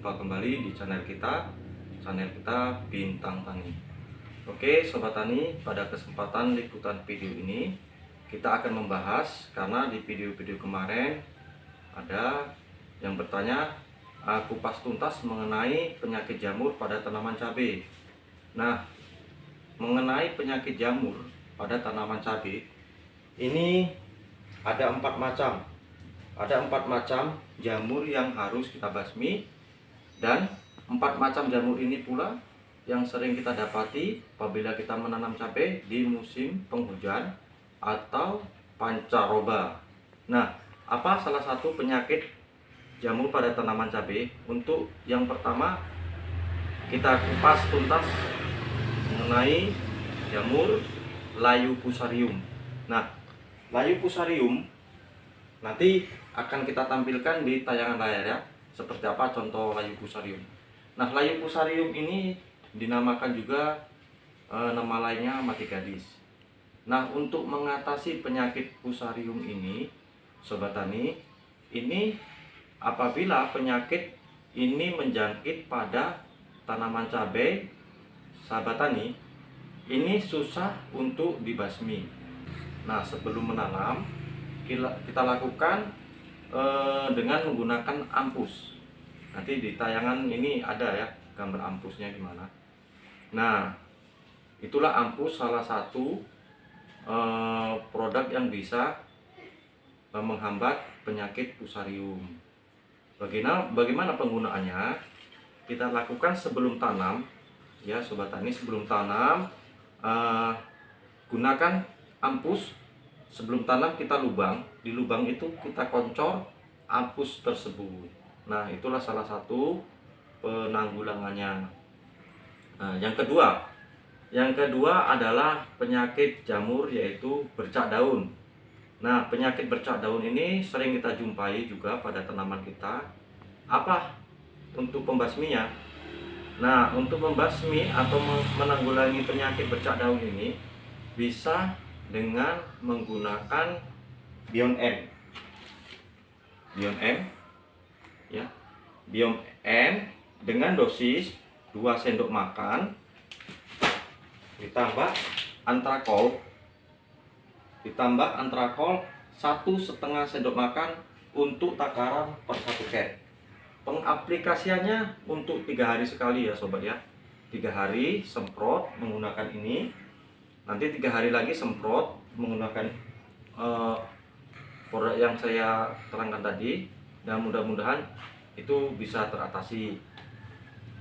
Jumpa kembali di channel kita Bintang Tani. Oke Sobat Tani, pada kesempatan liputan video ini kita akan membahas, karena di video-video kemarin ada yang bertanya kupas tuntas mengenai penyakit jamur pada tanaman cabai. Nah, mengenai penyakit jamur pada tanaman cabai ini ada 4 macam. Ada 4 macam jamur yang harus kita basmi, dan 4 macam jamur ini pula yang sering kita dapati apabila kita menanam cabai di musim penghujan atau pancaroba. Nah, apa salah satu penyakit jamur pada tanaman cabai? Untuk yang pertama, kita kupas tuntas mengenai jamur layu fusarium. Nah, layu fusarium nanti akan kita tampilkan di tayangan layar ya, seperti apa contoh layu fusarium. Nah, layu fusarium ini dinamakan juga nama lainnya mati gadis. Nah, untuk mengatasi penyakit fusarium ini, Sobat Tani, ini apabila penyakit ini menjangkit pada tanaman cabai, sahabat tani, ini susah untuk dibasmi. Nah, sebelum menanam kita lakukan dengan menggunakan ampus. Nanti di tayangan ini ada ya gambar ampusnya gimana. Nah, itulah ampus, salah satu produk yang bisa menghambat penyakit fusarium. Bagaimana penggunaannya? Kita lakukan sebelum tanam ya Sobat Tani. Sebelum tanam gunakan ampus. Sebelum tanam kita lubang, di lubang itu kita koncor ampus tersebut. Nah, itulah salah satu penanggulangannya. Nah, yang kedua adalah penyakit jamur, yaitu bercak daun. Nah, penyakit bercak daun ini sering kita jumpai juga pada tanaman kita. Apa untuk pembasminya? Nah, untuk membasmi atau menanggulangi penyakit bercak daun ini bisa dengan menggunakan Bion M. Bion M ya. Bion M dengan dosis 2 sendok makan ditambah antrakol 1,5 sendok makan untuk takaran per 1 cat. Pengaplikasiannya untuk 3 hari sekali ya sobat ya. 3 hari semprot menggunakan ini, nanti 3 hari lagi semprot menggunakan produk yang saya terangkan tadi, dan mudah-mudahan itu bisa teratasi.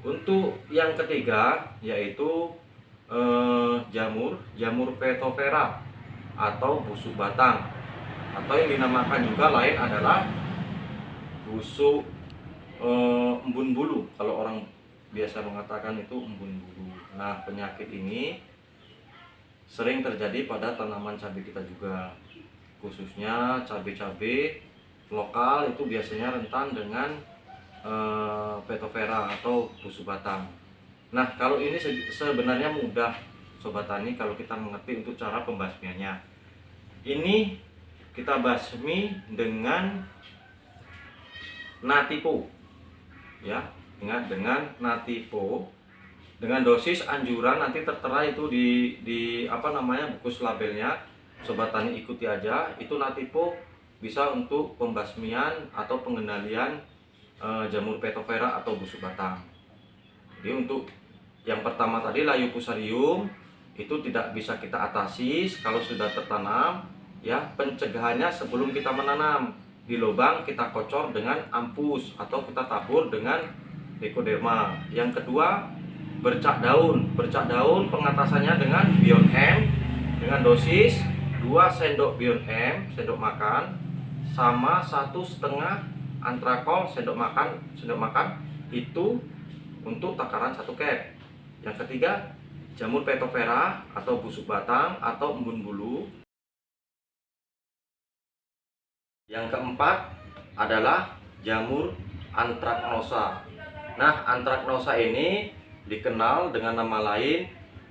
Untuk yang ketiga yaitu jamur Petovera atau busuk batang, atau yang dinamakan juga lain adalah busuk embun bulu. Kalau orang biasa mengatakan itu embun bulu. Nah, penyakit ini sering terjadi pada tanaman cabai kita juga, khususnya cabai-cabai lokal itu biasanya rentan dengan Petovera atau busuk batang. Nah, kalau ini sebenarnya mudah Sobat Tani kalau kita mengerti untuk cara pembasmiannya. Ini kita basmi dengan Natipo ya, ingat, dengan Natipo, dengan dosis anjuran nanti tertera itu di buku labelnya. Sobat Tani ikuti aja. Itu Natipo bisa untuk pembasmian atau pengendalian jamur Petovera atau busuk batang. Jadi untuk yang pertama tadi layu fusarium itu tidak bisa kita atasi kalau sudah tertanam ya. Pencegahannya sebelum kita menanam, di lubang kita kocor dengan ampus atau kita tabur dengan Decoderma. Yang kedua, bercak daun pengatasannya dengan Bion M dengan dosis 2 sendok Bion M sendok makan sama 1,5 antrakol sendok makan itu untuk takaran 1 cat. Yang ketiga, jamur Petovera atau busuk batang atau embun bulu. Yang keempat adalah jamur Anthracnosa. Nah, Anthracnosa ini dikenal dengan nama lain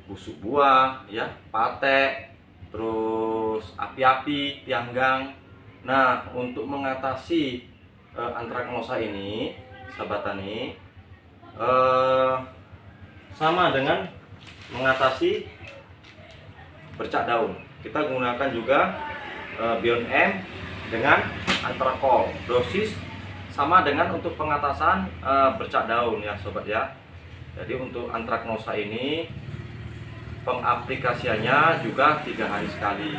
busuk buah ya, patek, terus api-api, tianggang. Nah, untuk mengatasi Anthracnosa ini, sahabat tani, sama dengan mengatasi bercak daun. Kita gunakan juga Beyond M dengan Antrakol. Dosis sama dengan untuk pengatasan bercak daun ya sobat ya. Jadi untuk antraknosa ini pengaplikasiannya juga 3 hari sekali.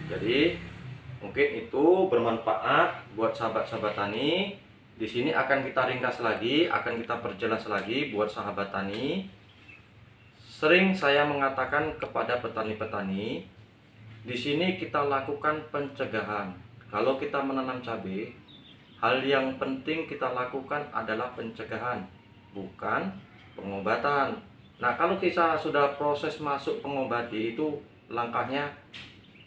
Jadi mungkin itu bermanfaat buat sahabat-sahabat tani. Di sini akan kita ringkas lagi, akan kita perjelas lagi buat sahabat tani. Sering saya mengatakan kepada petani-petani, di sini kita lakukan pencegahan. Kalau kita menanam cabai, hal yang penting kita lakukan adalah pencegahan, bukan pengobatan. Nah, kalau kita sudah proses masuk pengobati, itu langkahnya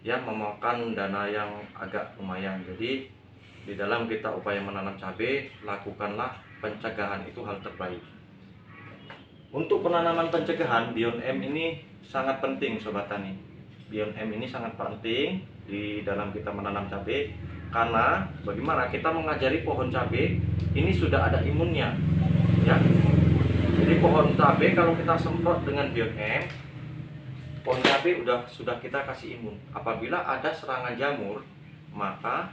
ya memakan dana yang agak lumayan. Jadi di dalam kita upaya menanam cabai, lakukanlah pencegahan, itu hal terbaik. Untuk penanaman pencegahan, Beyond M ini sangat penting sobat tani. Beyond M ini sangat penting di dalam kita menanam cabai, karena bagaimana kita mengajari pohon cabai ini sudah ada imunnya ya. Jadi pohon cabai kalau kita semprot dengan Beyond M, pohon cabai sudah kita kasih imun. Apabila ada serangan jamur, maka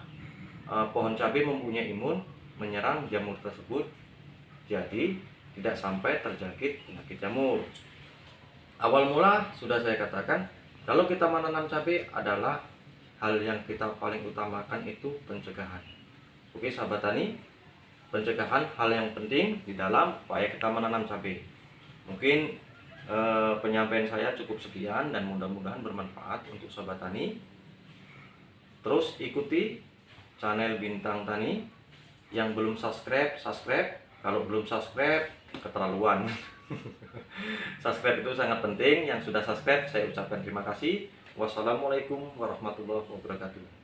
pohon cabai mempunyai imun menyerang jamur tersebut, jadi tidak sampai terjangkit penyakit jamur. Awal mula sudah saya katakan, kalau kita menanam cabai adalah hal yang kita paling utamakan itu pencegahan. Oke sahabat tani, pencegahan hal yang penting di dalam upaya kita menanam cabai. Mungkin penyampaian saya cukup sekian dan mudah-mudahan bermanfaat untuk sahabat tani. Terus ikuti channel Bintang Tani. Yang belum subscribe. Kalau belum subscribe, keterlaluan. Subscribe itu sangat penting. Yang sudah subscribe, saya ucapkan terima kasih. Wassalamualaikum warahmatullahi wabarakatuh.